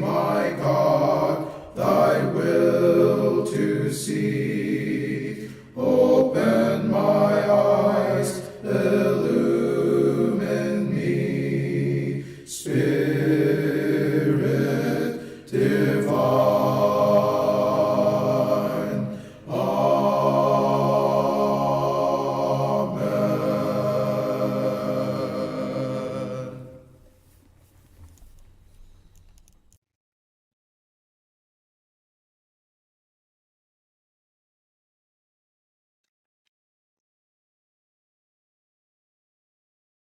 My God, thy will to see.